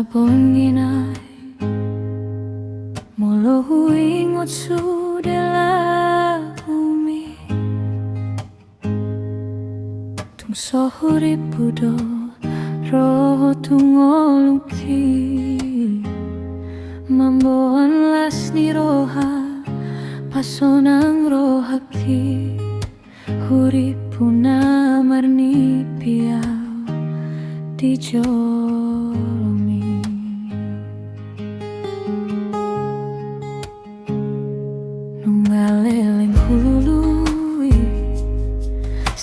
bonginay molo huingot su dela bumi tung sohuri pudo roho tungoluki mamboan las ni roha pasonang rohaki huri puna marni piau di jolomi nungaleleng hulului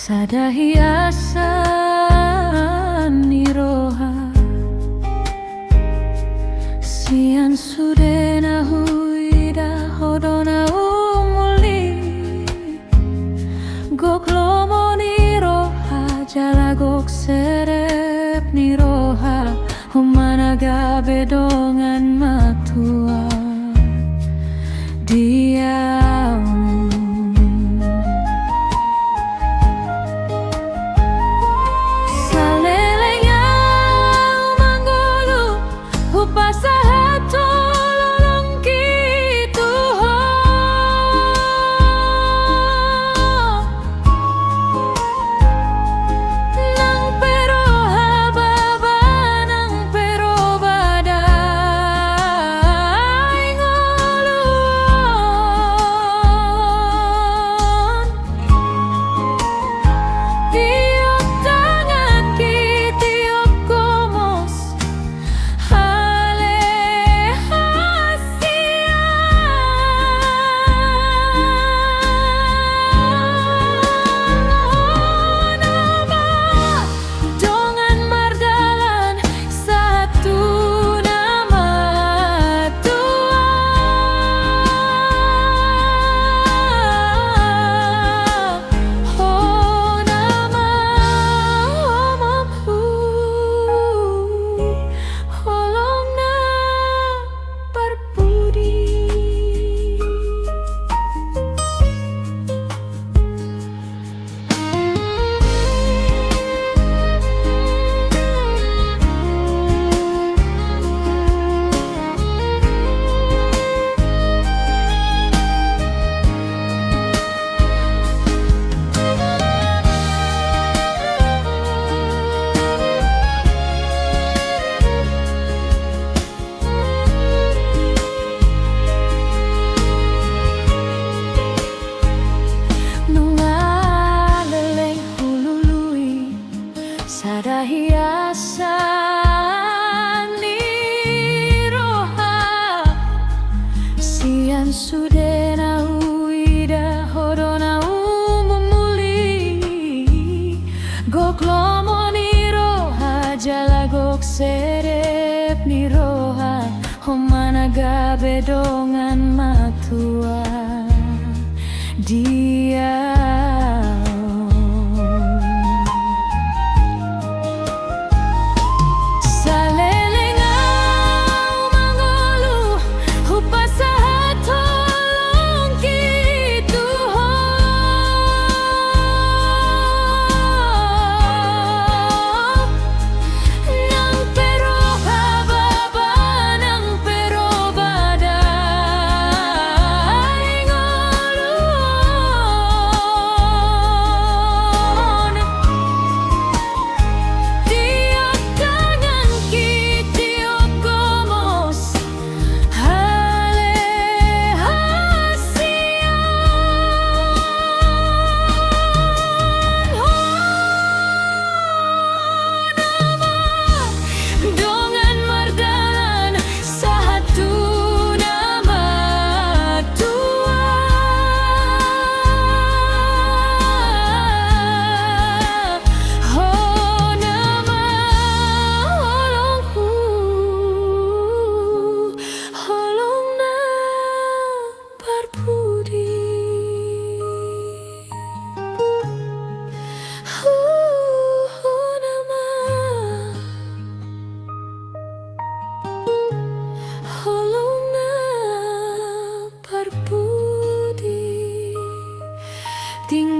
sada hiasan ni roha sian sudena huida hodona umuli gok lomo ni roha jala gok serep ni roha humana gabe dongan matua dia salelenya manggolu upasa sada hiasan ni roha sian sudena huida hodona umumuli gok lomo ni roha jala gok serep ni roha homana gabe dongan matua dia ting